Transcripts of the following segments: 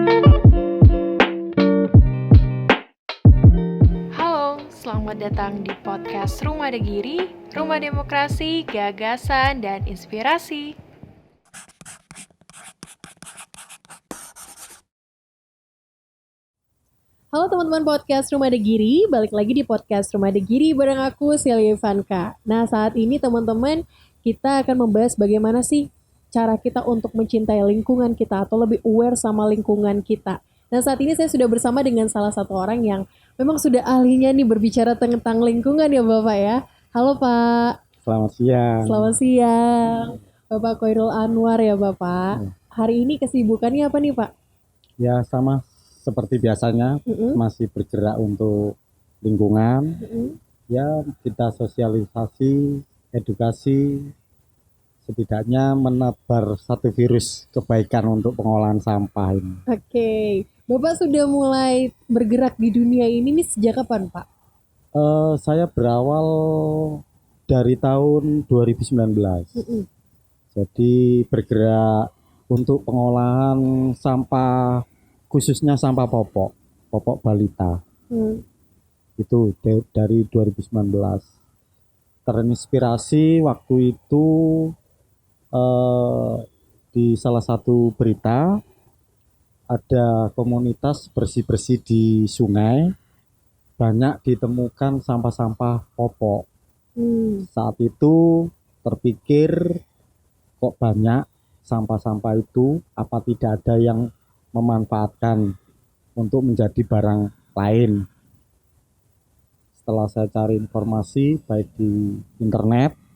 Halo, selamat datang di podcast Rumah Degiri, Rumah Demokrasi, Gagasan, dan Inspirasi. Halo teman-teman podcast Rumah Degiri, balik lagi di podcast Rumah Degiri bareng aku Celia Ivanka. Nah saat ini teman-teman kita akan membahas bagaimana sih cara kita untuk mencintai lingkungan kita atau lebih aware sama lingkungan kita. Nah saat ini saya sudah bersama dengan salah satu orang yang memang sudah ahlinya nih berbicara tentang lingkungan ya Bapak ya. Halo Pak. Selamat siang. Selamat siang. Bapak Khairul Anwar ya Bapak. Hari ini kesibukannya apa nih Pak? Ya sama seperti biasanya masih bergerak untuk lingkungan. Ya kita sosialisasi, edukasi, setidaknya menebar satu virus kebaikan untuk pengolahan sampah ini. Oke, Bapak sudah mulai bergerak di dunia ini nih sejak kapan Pak? Saya berawal dari tahun 2019. Jadi bergerak untuk pengolahan sampah, khususnya sampah popok balita. Itu dari 2019. Terinspirasi waktu itu di salah satu berita ada komunitas bersih-bersih di sungai, banyak ditemukan sampah-sampah popok. Saat itu terpikir kok banyak sampah-sampah itu, apa tidak ada yang memanfaatkan untuk menjadi barang lain. Setelah saya cari informasi baik di internet,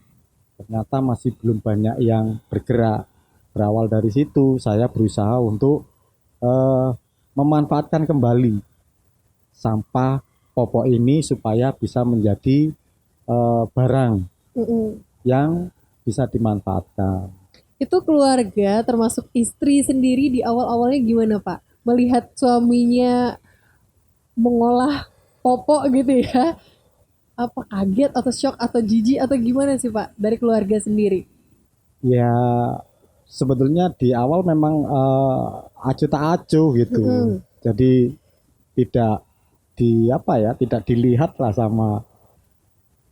ternyata masih belum banyak yang bergerak. Berawal dari situ saya berusaha untuk memanfaatkan kembali sampah popok ini supaya bisa menjadi barang yang bisa dimanfaatkan. Itu keluarga termasuk istri sendiri di awal-awalnya gimana Pak? Melihat suaminya mengolah popok gitu ya. Apa kaget atau shock atau jijik atau gimana sih Pak dari keluarga sendiri? Ya sebetulnya di awal memang acuh tak acuh gitu. Jadi tidak tidak dilihat lah sama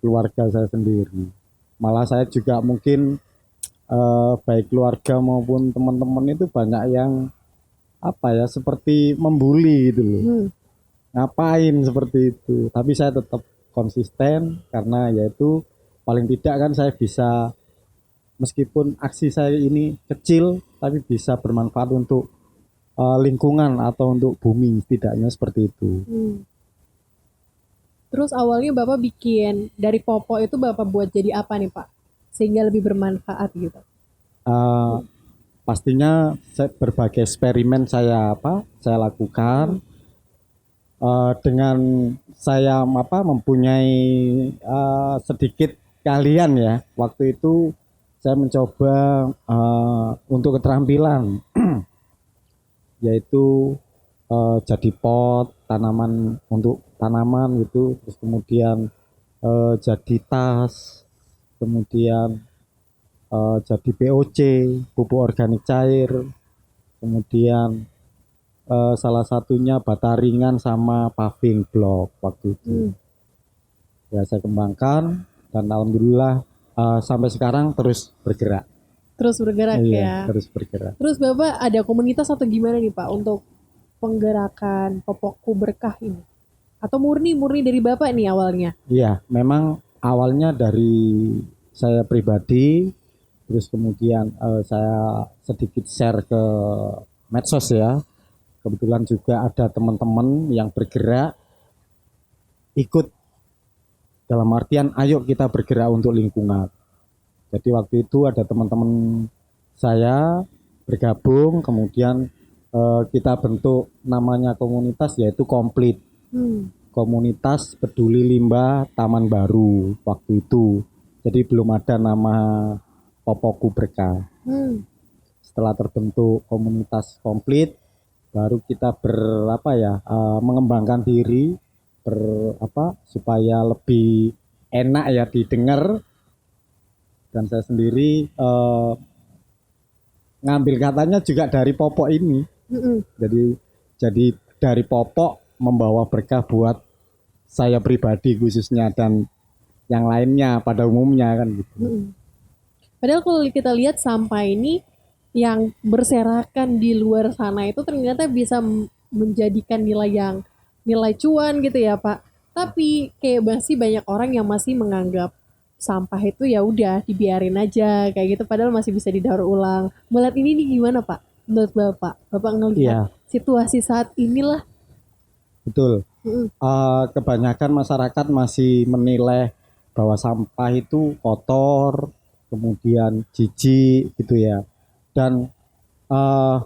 keluarga saya sendiri. Malah saya juga mungkin baik keluarga maupun teman-teman itu banyak yang seperti membuli gitu loh. Ngapain seperti itu? Tapi saya tetap konsisten karena yaitu paling tidak kan saya bisa, meskipun aksi saya ini kecil tapi bisa bermanfaat untuk lingkungan atau untuk bumi, setidaknya seperti itu. Terus awalnya Bapak bikin dari popok itu Bapak buat jadi apa nih Pak? Sehingga lebih bermanfaat gitu. Pastinya berbagai eksperimen saya lakukan dengan saya mempunyai sedikit keahlian ya. Waktu itu saya mencoba untuk keterampilan yaitu jadi pot tanaman untuk tanaman gitu, terus kemudian jadi tas, kemudian jadi POC, pupuk organik cair, kemudian salah satunya bata ringan sama paving block waktu itu. Ya saya kembangkan dan alhamdulillah sampai sekarang terus bergerak. Terus bergerak ya. Terus bergerak. Terus Bapak ada komunitas atau gimana nih Pak untuk penggerakan popokku berkah ini? Atau murni dari Bapak nih awalnya? Iya, memang awalnya dari saya pribadi, terus kemudian saya sedikit share ke medsos ya. Kebetulan juga ada teman-teman yang bergerak ikut, dalam artian ayo kita bergerak untuk lingkungan. Jadi waktu itu ada teman-teman saya bergabung, kemudian kita bentuk namanya komunitas yaitu Komplit. Komunitas Peduli Limbah Taman Baru waktu itu. Jadi belum ada nama Popokku Berkah. Setelah terbentuk komunitas Komplit, baru kita mengembangkan diri supaya lebih enak ya didengar. Dan saya sendiri ngambil katanya juga dari popok ini. Jadi Jadi dari popok membawa berkah buat saya pribadi khususnya dan yang lainnya pada umumnya kan gitu. Padahal kalau kita lihat sampah ini yang berserakan di luar sana itu ternyata bisa menjadikan nilai cuan gitu ya Pak. Tapi kayak masih banyak orang yang masih menganggap sampah itu ya udah dibiarin aja kayak gitu padahal masih bisa didaur ulang. Melihat ini nih gimana Pak? Menurut Bapak, Bapak ngelihat Iya, situasi saat inilah. betul. Mm-mm. Kebanyakan masyarakat masih menilai bahwa sampah itu kotor, kemudian jijik gitu ya. Dan eh,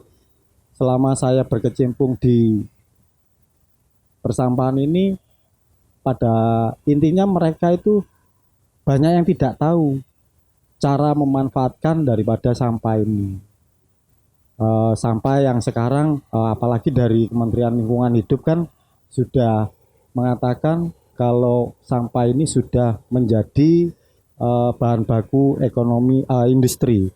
selama saya berkecimpung di persampahan ini, pada intinya mereka itu banyak yang tidak tahu cara memanfaatkan daripada sampah ini. Sampah yang sekarang apalagi dari Kementerian Lingkungan Hidup kan sudah mengatakan kalau sampah ini sudah menjadi bahan baku ekonomi industri.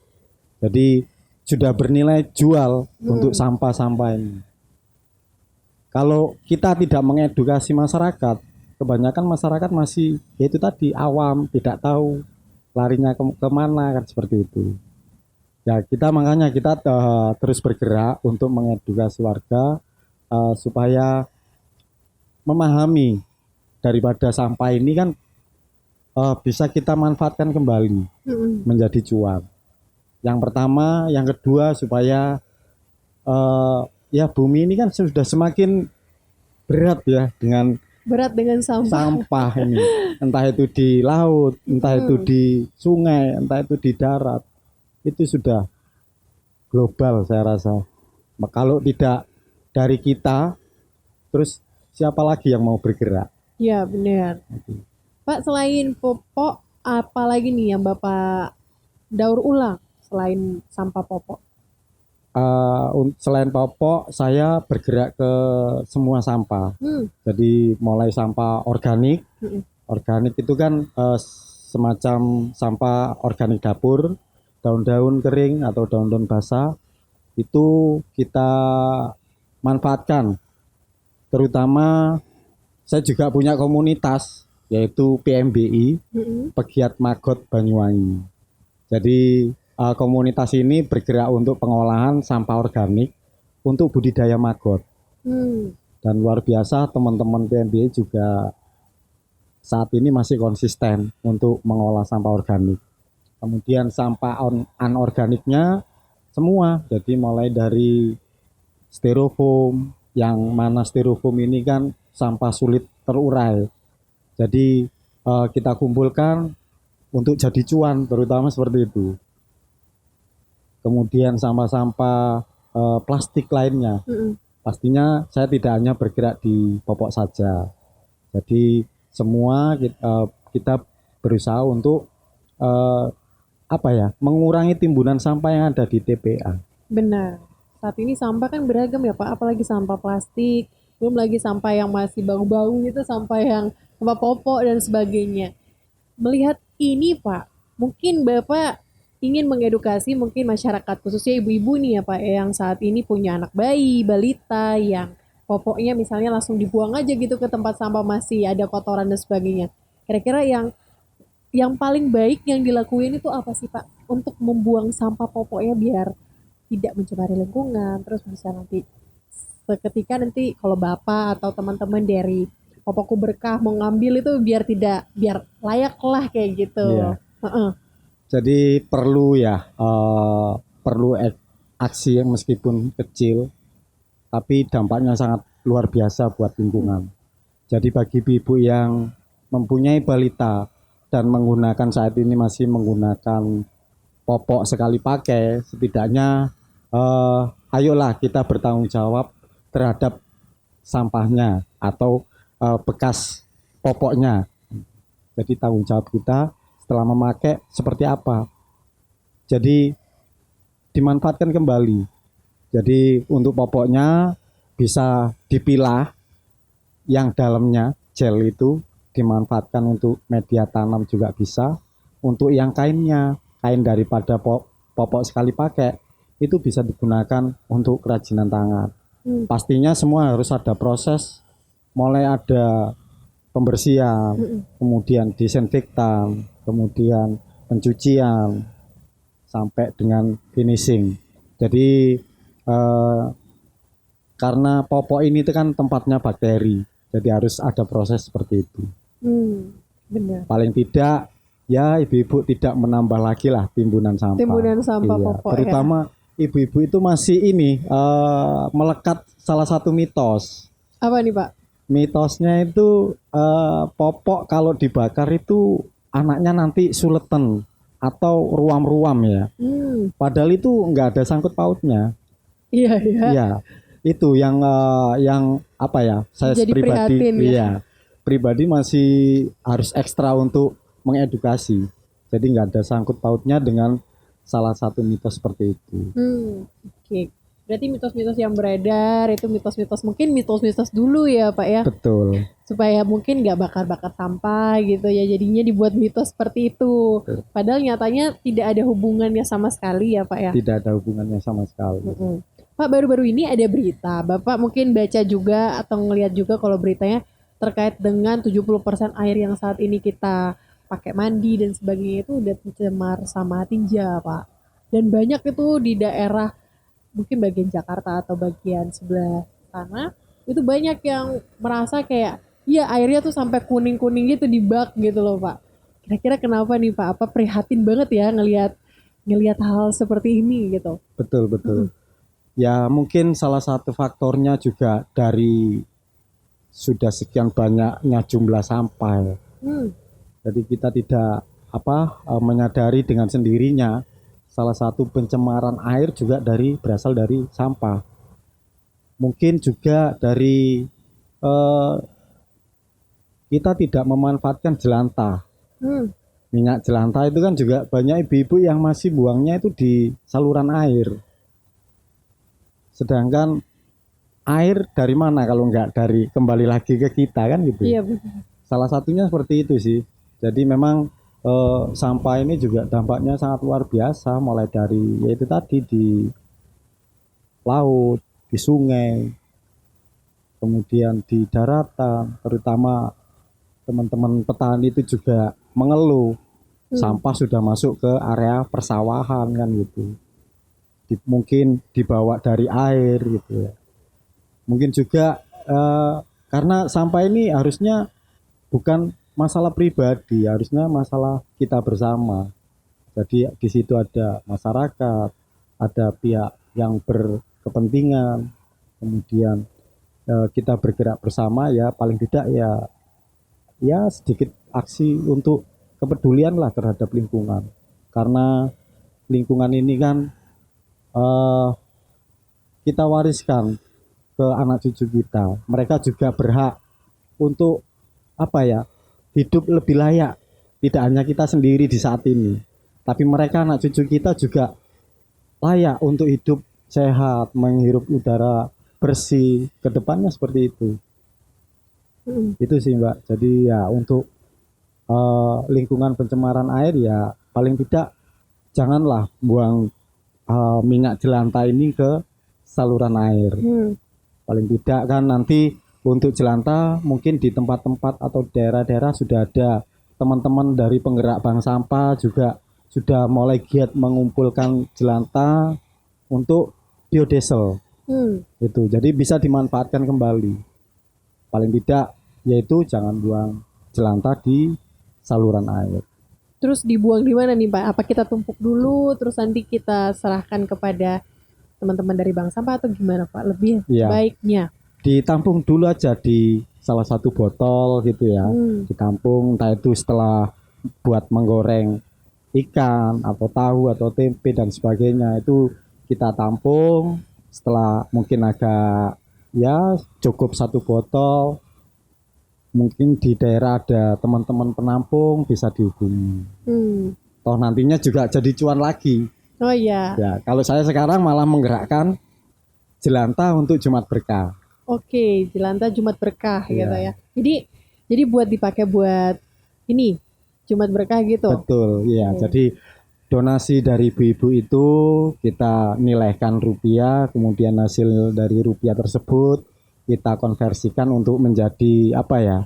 Jadi sudah bernilai jual untuk sampah-sampah ini. Kalau kita tidak mengedukasi masyarakat, kebanyakan masyarakat masih ya itu tadi awam, tidak tahu larinya kemana kan seperti itu. Ya kita makanya kita terus bergerak untuk mengedukasi warga supaya memahami daripada sampah ini kan bisa kita manfaatkan kembali menjadi cuan. Yang pertama, yang kedua supaya ya bumi ini kan sudah semakin berat ya dengan Berat dengan sampah ini, entah itu di laut, entah itu di sungai, entah itu di darat, itu sudah global saya rasa. Kalau tidak dari kita, terus siapa lagi yang mau bergerak? Ya benar. Pak selain popok, apa lagi nih yang Bapak daur ulang selain sampah popok? Selain popok, saya bergerak ke semua sampah. Jadi mulai sampah organik, organik itu kan semacam sampah organik dapur, daun-daun kering atau daun-daun basah, itu kita manfaatkan. Terutama saya juga punya komunitas, yaitu PMBI, Pegiat Magot Banyuwangi. Jadi komunitas ini bergerak untuk pengolahan sampah organik untuk budidaya maggot. Dan luar biasa teman-teman PMBI juga saat ini masih konsisten untuk mengolah sampah organik. Kemudian sampah anorganiknya semua, jadi mulai dari styrofoam, yang mana styrofoam ini kan sampah sulit terurai. Jadi kita kumpulkan untuk jadi cuan, terutama seperti itu. Kemudian sampah-sampah plastik lainnya, pastinya saya tidak hanya bergerak di popok saja. Jadi semua kita berusaha untuk mengurangi timbunan sampah yang ada di TPA. Benar. Saat ini sampah kan beragam ya Pak, apalagi sampah plastik, belum lagi sampah yang masih bau-bau gitu, sampah yang sampah popok dan sebagainya. Melihat ini Pak, mungkin Bapak ingin mengedukasi mungkin masyarakat khususnya ibu-ibu nih ya Pak yang saat ini punya anak bayi, balita yang popoknya misalnya langsung dibuang aja gitu ke tempat sampah masih ada kotoran dan sebagainya. Kira-kira yang paling baik yang dilakuin itu apa sih Pak untuk membuang sampah popoknya biar tidak mencemari lingkungan, terus bisa nanti seketika nanti kalau Bapak atau teman-teman dari Popokku Berkah mau ngambil itu biar layak lah kayak gitu. Iya. Jadi perlu aksi yang meskipun kecil tapi dampaknya sangat luar biasa buat lingkungan. Jadi bagi ibu yang mempunyai balita dan menggunakan saat ini masih menggunakan popok sekali pakai, setidaknya ayolah kita bertanggung jawab terhadap sampahnya atau bekas popoknya. Jadi tanggung jawab kita setelah memakai seperti apa. Jadi dimanfaatkan kembali. Jadi untuk popoknya bisa dipilah, yang dalamnya gel itu dimanfaatkan untuk media tanam juga bisa. Untuk yang kainnya, kain daripada popok sekali pakai itu bisa digunakan untuk kerajinan tangan. Pastinya semua harus ada proses, mulai ada pembersihan, kemudian disinfektan, kemudian pencucian, sampai dengan finishing. Jadi karena popok ini itu kan tempatnya bakteri, jadi harus ada proses seperti itu. Benar. Paling tidak ya ibu-ibu tidak menambah lagi lah timbunan sampah. Timbunan sampah Iya, popok terutama ibu-ibu itu masih ini melekat salah satu mitos. Apa nih Pak? Mitosnya itu popok kalau dibakar itu anaknya nanti suleten atau ruam-ruam ya. Padahal itu nggak ada sangkut pautnya. Iya, iya. Ya, itu yang apa ya? Saya Jadi pribadi, prihatin ya. iya, pribadi masih harus ekstra untuk mengedukasi. Jadi nggak ada sangkut pautnya dengan salah satu mitos seperti itu. Oke. Berarti mitos-mitos yang beredar itu mitos-mitos, mungkin mitos-mitos dulu ya Pak ya. Betul. Supaya mungkin nggak bakar-bakar sampah gitu ya, jadinya dibuat mitos seperti itu. Padahal nyatanya tidak ada hubungannya sama sekali ya Pak ya. Tidak ada hubungannya sama sekali. Pak, baru-baru ini ada berita, Bapak mungkin baca juga atau ngelihat juga kalau beritanya terkait dengan 70% air yang saat ini kita pakai mandi dan sebagainya itu udah tercemar sama tinja Pak. Dan banyak itu di daerah mungkin bagian Jakarta atau bagian sebelah sana itu banyak yang merasa kayak iya airnya tuh sampai kuning-kuning gitu di bak gitu loh Pak. Kira-kira kenapa nih Pak? Apa prihatin banget ya ngelihat hal seperti ini gitu. Betul, betul. Ya mungkin salah satu faktornya juga dari sudah sekian banyaknya jumlah sampah. Jadi kita tidak menyadari dengan sendirinya salah satu pencemaran air juga berasal dari sampah. Mungkin juga dari kita tidak memanfaatkan jelantah. Minyak jelantah itu kan juga banyak ibu-ibu yang masih buangnya itu di saluran air. Sedangkan air dari mana kalau enggak dari kembali lagi ke kita kan gitu. Iya benar. Salah satunya seperti itu sih. Jadi memang sampah ini juga dampaknya sangat luar biasa, mulai dari yaitu tadi di laut, di sungai, kemudian di daratan, terutama teman-teman petani itu juga mengeluh sampah sudah masuk ke area persawahan kan gitu. Mungkin dibawa dari air gitu ya. Mungkin juga karena sampah ini harusnya bukan masalah pribadi, harusnya masalah kita bersama. Jadi di situ ada masyarakat, ada pihak yang berkepentingan, kemudian kita bergerak bersama ya paling tidak ya sedikit aksi untuk kepedulian lah terhadap lingkungan. Karena lingkungan ini kan kita wariskan ke anak cucu kita. Mereka juga berhak untuk hidup lebih layak. Tidak hanya kita sendiri di saat ini, tapi mereka anak cucu kita juga layak untuk hidup sehat, menghirup udara bersih. Kedepannya seperti itu. Itu sih Mbak. Jadi ya untuk lingkungan pencemaran air ya paling tidak janganlah buang minyak jelantah ini ke saluran air. Paling tidak kan nanti untuk jelantah mungkin di tempat-tempat atau daerah-daerah sudah ada teman-teman dari penggerak bank sampah juga sudah mulai giat mengumpulkan jelantah untuk biodiesel. Itu jadi bisa dimanfaatkan kembali. Paling tidak yaitu jangan buang jelantah di saluran air. Terus dibuang di mana nih Pak? Apa kita tumpuk dulu terus nanti kita serahkan kepada teman-teman dari bank sampah atau gimana Pak? Lebih baiknya ditampung dulu aja di salah satu botol gitu ya. Ditampung entah itu setelah buat menggoreng ikan atau tahu atau tempe dan sebagainya itu kita tampung. Setelah mungkin agak ya cukup satu botol, mungkin di daerah ada teman-teman penampung bisa dihubungi. Toh nantinya juga jadi cuan lagi. Oh iya. Ya, kalau saya sekarang malah menggerakkan jelantah untuk Jumat Berkah. Oke, jelantah Jumat Berkah gitu ya. Jadi buat dipakai buat ini Jumat Berkah gitu. Betul, iya. Jadi donasi dari ibu-ibu itu kita nilaikan rupiah, kemudian hasil dari rupiah tersebut kita konversikan untuk menjadi apa ya,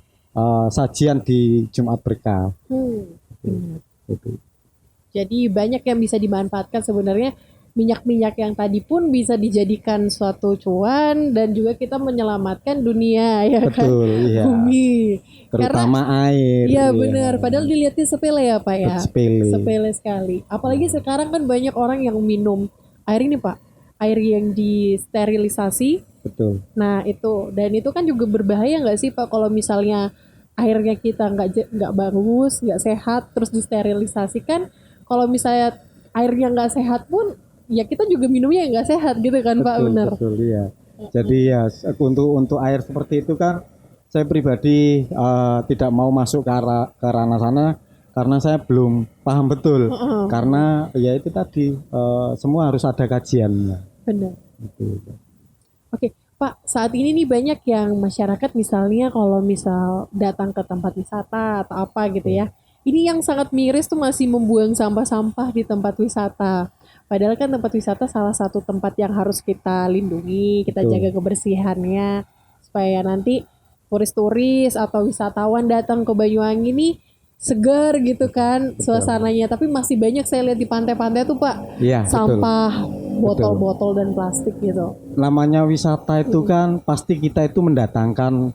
sajian di Jumat Berkah. Benar. Itu. Jadi banyak yang bisa dimanfaatkan sebenarnya, minyak-minyak yang tadi pun bisa dijadikan suatu cuan dan juga kita menyelamatkan dunia ya kan, Betul, iya. bumi. Terutama air. Iya benar, padahal dilihatnya sepele ya Pak ya. Sepele. Sepele sekali. Apalagi sekarang kan banyak orang yang minum air ini Pak, air yang disterilisasi. Betul. Nah itu, dan itu kan juga berbahaya nggak sih Pak kalau misalnya airnya kita nggak bagus, nggak sehat, terus disterilisasi kan? Kalau misalnya airnya nggak sehat pun, ya kita juga minumnya nggak sehat gitu kan Pak, benar? Betul, iya. Jadi ya untuk air seperti itu kan, saya pribadi tidak mau masuk ke ranah sana karena saya belum paham betul. Karena ya itu tadi semua harus ada kajiannya. Benar. Gitu. Oke, Pak, saat ini nih banyak yang masyarakat misalnya kalau misal datang ke tempat wisata atau apa gitu ya, ini yang sangat miris tuh masih membuang sampah-sampah di tempat wisata. Padahal kan tempat wisata salah satu tempat yang harus kita lindungi, kita Betul. jaga kebersihannya, supaya nanti turis-turis atau wisatawan datang ke Banyuwangi nih segar gitu kan suasananya. Tapi masih banyak saya lihat di pantai-pantai tuh Pak, Iya, betul. sampah, botol-botol dan plastik gitu. Namanya wisata itu kan pasti kita itu mendatangkan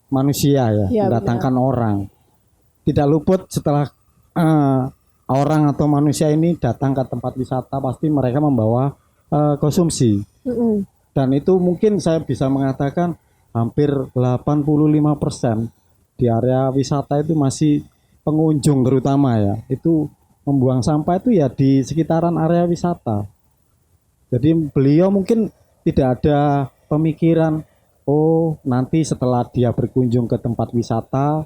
manusia ya, Iya, mendatangkan orang. Tidak luput setelah orang atau manusia ini datang ke tempat wisata pasti mereka membawa konsumsi. Dan itu mungkin saya bisa mengatakan hampir 85% di area wisata itu masih pengunjung terutama ya. Itu membuang sampah itu ya di sekitaran area wisata. Jadi beliau mungkin tidak ada pemikiran, oh nanti setelah dia berkunjung ke tempat wisata,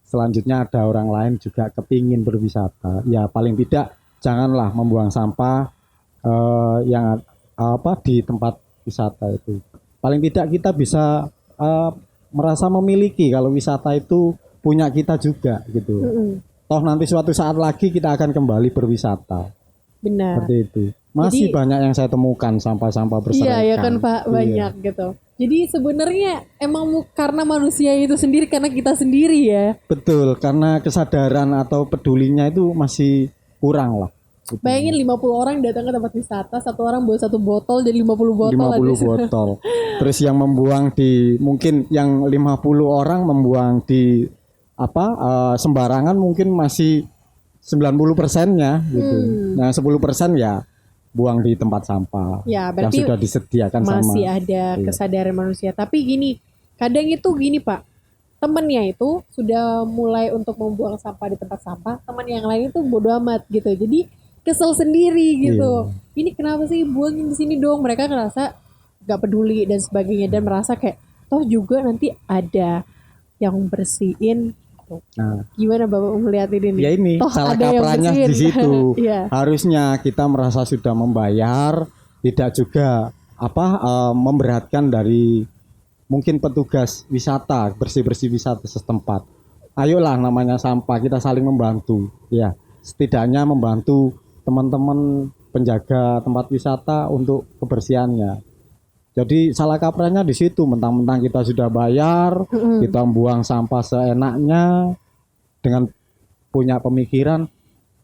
selanjutnya ada orang lain juga kepingin berwisata. Ya paling tidak janganlah membuang sampah yang di tempat wisata itu. Paling tidak kita bisa merasa memiliki kalau wisata itu punya kita juga gitu. Toh nanti suatu saat lagi kita akan kembali berwisata. Benar. Seperti itu. Masih Jadi, banyak yang saya temukan sampah-sampah berserakan. iya ya kan Pak, banyak gitu. Jadi sebenarnya emang karena manusia itu sendiri, karena kita sendiri ya. Betul, karena kesadaran atau pedulinya itu masih kurang lah. Gitu. Bayangin 50 orang datang ke tempat wisata, satu orang bawa satu botol, jadi 50 botol 50 aja. botol. Terus yang membuang mungkin yang 50 orang membuang di sembarangan mungkin masih 90%-nya gitu. Nah, 10% ya buang di tempat sampah. Ya, yang berarti sudah disediakan masih sama. ada kesadaran manusia. Tapi gini, kadang itu gini Pak, temennya itu sudah mulai untuk membuang sampah di tempat sampah, teman yang lain itu bodo amat gitu. Jadi kesel sendiri gitu. Ini kenapa sih buangin di sini dong? Mereka ngerasa gak peduli dan sebagainya, dan merasa kayak toh juga nanti ada yang bersihin. Nah, gimana Bapak melihat ini nih? ya ini Toh salah ada yang kaprahnya bersihin. di situ. Iya. Harusnya kita merasa sudah membayar, tidak juga memberatkan dari mungkin petugas wisata, bersih-bersih wisata setempat. Ayolah, namanya sampah, kita saling membantu. Ya, setidaknya membantu teman-teman penjaga tempat wisata untuk kebersihannya. Jadi salah kaprahnya di situ, mentang-mentang kita sudah bayar, kita buang sampah seenaknya dengan punya pemikiran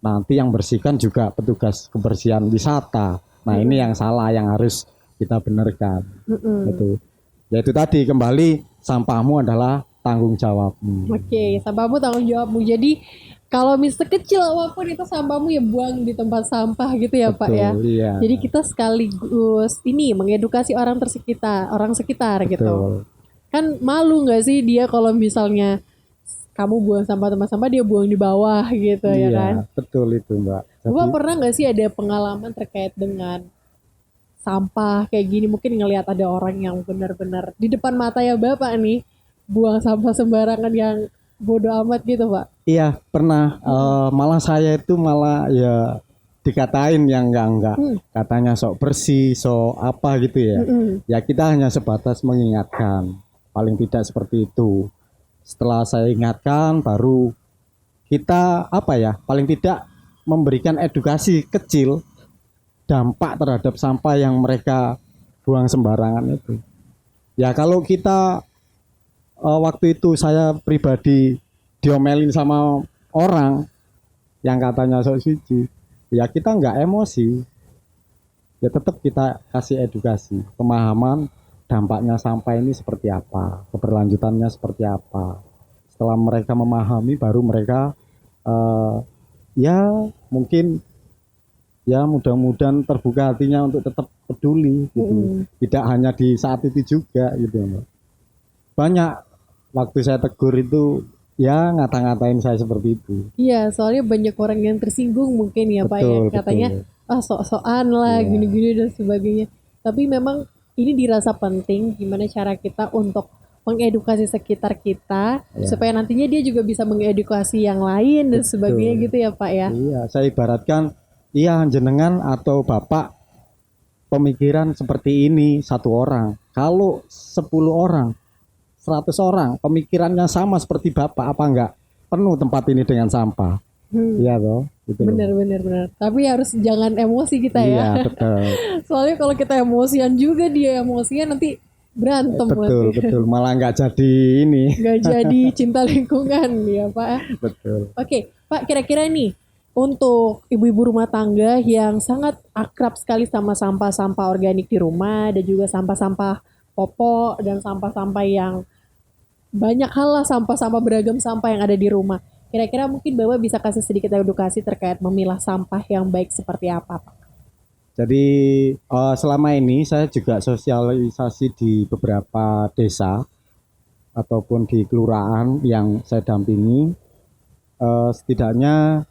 nanti yang bersihkan juga petugas kebersihan wisata. Nah, ini yang salah, yang harus kita benarkan. Itu. Ya itu tadi, kembali sampahmu adalah tanggung jawabmu. Oke, sampahmu tanggung jawabmu. Jadi kalau sekecil apapun itu sampahmu ya buang di tempat sampah gitu ya Pak ya. Iya. Jadi kita sekaligus ini mengedukasi orang sekitar Betul. gitu. Kan malu nggak sih dia kalau misalnya kamu buang sampah tempat sampah, dia buang di bawah gitu ya kan. Betul itu Mbak. Bapak pernah nggak sih ada pengalaman terkait dengan sampah kayak gini, mungkin ngelihat ada orang yang benar-benar di depan mata ya Bapak nih buang sampah sembarangan yang bodoh amat gitu Pak? Iya pernah, malah saya itu malah ya dikatain yang enggak katanya sok bersih, sok apa gitu ya. Ya kita hanya sebatas mengingatkan, paling tidak seperti itu. Setelah saya ingatkan baru kita paling tidak memberikan edukasi kecil dampak terhadap sampah yang mereka buang sembarangan itu. Ya kalau kita waktu itu saya pribadi diomelin sama orang yang katanya sok suci, ya kita nggak emosi, ya tetap kita kasih edukasi, pemahaman dampaknya sampah ini seperti apa, keberlanjutannya seperti apa. Setelah mereka memahami, baru mereka ya mungkin ya mudah-mudahan terbuka hatinya untuk tetap peduli gitu. Tidak hanya di saat itu juga gitu Mbak. Banyak waktu saya tegur itu ya ngata-ngatain saya seperti itu. Iya, soalnya banyak orang yang tersinggung mungkin ya Pak ya. Betul, Katanya betul. sok-sokan lah Iya. gini-gini dan sebagainya. Tapi memang ini dirasa penting gimana cara kita untuk mengedukasi sekitar kita Iya. supaya nantinya dia juga bisa mengedukasi yang lain dan Betul. sebagainya gitu ya Pak ya. Iya, saya ibaratkan iya jenengan atau bapak pemikiran seperti ini satu orang. Kalau 10 orang, 100 orang pemikirannya sama seperti bapak, apa enggak penuh tempat ini dengan sampah? Iya toh, gitu loh. Benar. Tapi harus jangan emosi kita Iya, ya. betul. Soalnya kalau kita emosian juga dia emosian nanti berantem Betul, nanti. betul. Malah nggak jadi ini. Nggak jadi cinta lingkungan ya Pak. Betul. Oke, Pak, kira-kira nih untuk ibu-ibu rumah tangga yang sangat akrab sekali sama sampah-sampah organik di rumah dan juga sampah-sampah popok dan sampah-sampah yang banyak hal lah, sampah-sampah beragam sampah yang ada di rumah. Kira-kira mungkin Bapak bisa kasih sedikit edukasi terkait memilah sampah yang baik seperti apa, Pak? Jadi selama ini saya juga sosialisasi di beberapa desa ataupun di kelurahan yang saya dampingi. Setidaknya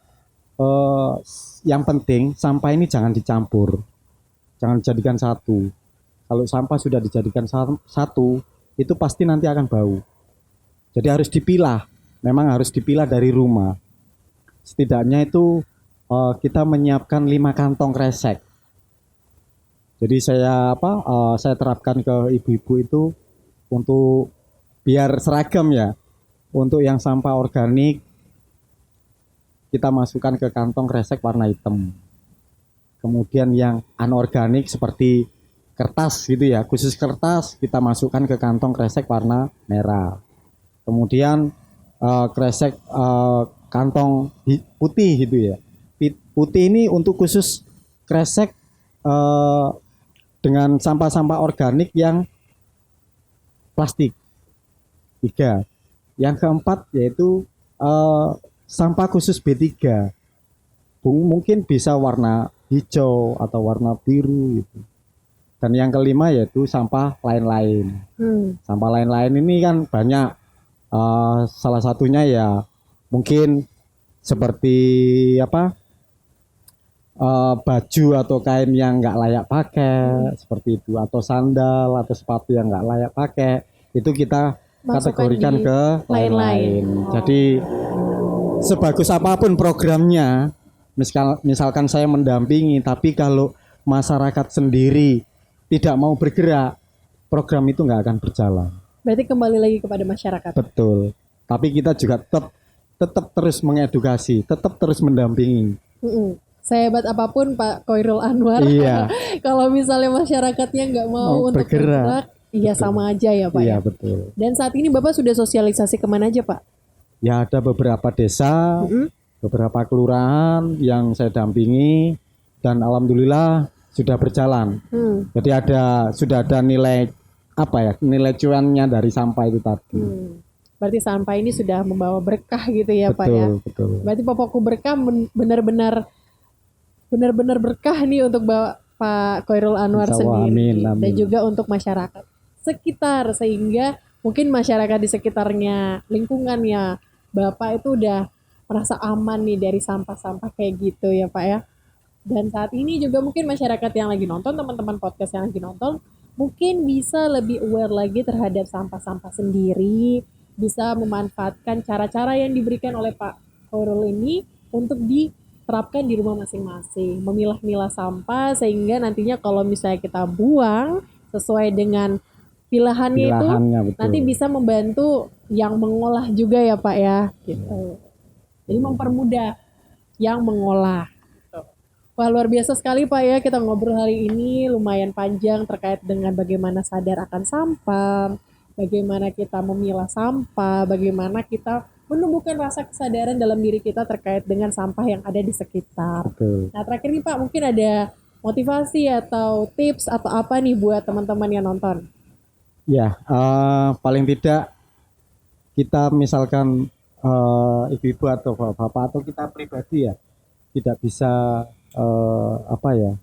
yang penting sampah ini jangan dicampur, jangan dijadikan satu. Kalau sampah sudah dijadikan satu, itu pasti nanti akan bau. Jadi harus dipilah, memang harus dipilah dari rumah. Setidaknya itu kita menyiapkan 5 kantong kresek. Jadi saya saya terapkan ke ibu-ibu itu untuk biar seragam ya. Untuk yang sampah organik kita masukkan ke kantong kresek warna hitam. Kemudian yang anorganik seperti kertas gitu ya, khusus kertas kita masukkan ke kantong kresek warna merah. Kemudian kresek kantong putih gitu ya. Putih ini untuk khusus kresek dengan sampah-sampah organik yang plastik. 3. Yang keempat yaitu sampah khusus B3. Mungkin bisa warna hijau atau warna biru gitu. Dan yang kelima yaitu sampah lain-lain. Sampah lain-lain ini kan banyak. Salah satunya ya mungkin seperti baju atau kain yang nggak layak pakai seperti itu, atau sandal atau sepatu yang nggak layak pakai, itu kita kategorikan ke lain-lain. Jadi sebagus apapun programnya, misalkan saya mendampingi, tapi kalau masyarakat sendiri tidak mau bergerak, program itu nggak akan berjalan. Berarti kembali lagi kepada masyarakat. Betul. Tapi kita juga tetap terus mengedukasi, tetap terus mendampingi. Sehebat apapun Pak Khairul Anwar, Iya. kalau misalnya masyarakatnya nggak mau untuk bergerak, iya sama aja ya Pak. Iya ya. betul. Dan saat ini Bapak sudah sosialisasi kemana aja Pak? Ya ada beberapa desa, beberapa kelurahan yang saya dampingi dan alhamdulillah sudah berjalan. Jadi sudah ada nilai nilai cuannya dari sampah itu tadi. Berarti sampah ini sudah membawa berkah gitu ya Pak ya. Betul. Berarti Popokku Berkah benar-benar berkah nih untuk Pak Khairul Anwar Insyaallah, sendiri amin. dan juga untuk masyarakat sekitar, sehingga mungkin masyarakat di sekitarnya, lingkungannya Bapak itu udah merasa aman nih dari sampah-sampah kayak gitu ya Pak ya. Dan saat ini juga mungkin masyarakat yang lagi nonton, teman-teman podcast yang lagi nonton, mungkin bisa lebih aware lagi terhadap sampah-sampah sendiri, bisa memanfaatkan cara-cara yang diberikan oleh Pak Khairul ini untuk diterapkan di rumah masing-masing, memilah-milah sampah sehingga nantinya kalau misalnya kita buang sesuai dengan pilahannya itu, betul. nanti bisa membantu yang mengolah juga ya Pak ya, gitu. Jadi mempermudah yang mengolah. Gitu. Wah, luar biasa sekali Pak ya, kita ngobrol hari ini lumayan panjang terkait dengan bagaimana sadar akan sampah, bagaimana kita memilah sampah, bagaimana kita menumbuhkan rasa kesadaran dalam diri kita terkait dengan sampah yang ada di sekitar. Betul. Nah, terakhir nih Pak, mungkin ada motivasi atau tips atau apa nih buat teman-teman yang nonton? Ya, paling tidak kita misalkan ibu-ibu atau bapak atau kita pribadi ya tidak bisa apa ya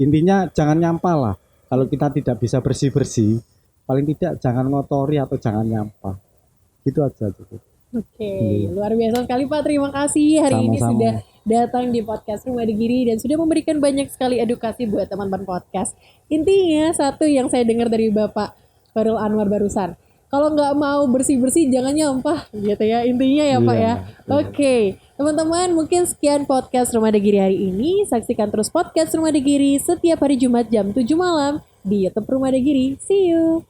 intinya jangan nyampah lah. Kalau kita tidak bisa bersih-bersih, paling tidak jangan ngotori atau jangan nyampah. Gitu aja cukup. Oke, luar biasa sekali Pak. Terima kasih hari ini Sama-sama. sudah datang di podcast Rumah Degiri dan sudah memberikan banyak sekali edukasi buat teman-teman podcast. Intinya satu yang saya dengar dari Bapak Khairul Anwar barusan, kalau nggak mau bersih-bersih jangan nyampah gitu ya intinya ya Pak Iya, ya. betul. Oke, teman-teman mungkin sekian podcast Rumah Degiri hari ini. Saksikan terus podcast Rumah Degiri setiap hari Jumat jam 7 malam di YouTube Rumah Degiri. See you.